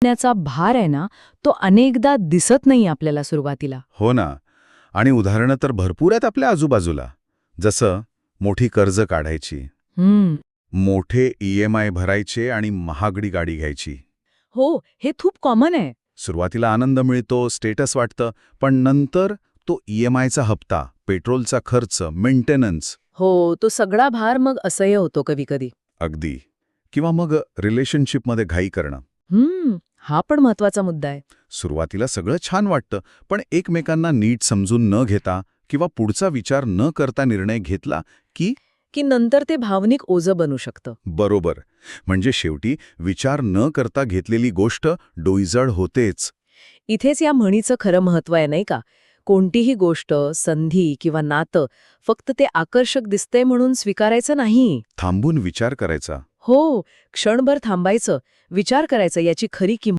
ण्याचा भार आहे ना, तो अनेकदा दिसत नाही आपल्याला सुरुवातीला. हो ना. आणि उदाहरणं तर भरपूर आहेत आपल्या आजूबाजूला. जसं मोठी कर्ज काढायची, हम्म. मोठे EMI भरायचे आणि महागडी गाडी घ्यायची. हो, हे खूप कॉमन आहे. सुरुवातीला आनंद मिळतो, स्टेटस वाटतं, पण नंतर तो EMIचा हप्ता, पेट्रोलचा खर्च, मेंटेनन्स. हो, तो सगळा भार मग असह्य होतो कधी-कधी. अगदी. किंवा मग रिलेशनशिपमध्ये घाई करणं. हा पण महत्वाचा मुद्दा आहे. सुरुवातीला सगळं छान वाटतं, पण एकमेकांना नीट समजून न घेता किंवा पुढचा विचार न करता निर्णय घेतला की की नंतर ते भावनिक ओझं बनू शकतं. बरोबर. म्हणजे शेवटी विचार न करता घेतलेली गोष्ट डोईजड होतेच. इथेच या म्हणीचं खरं महत्व आहे नाही का? कोणतीही गोष्ट, संधी किंवा नातं फक्त ते आकर्षक दिसतंय म्हणून स्वीकारायचं नाही. थांबून विचार करायचा. हो, क्षणभर थांबायचं, विचार करायचा याची खरी किंमत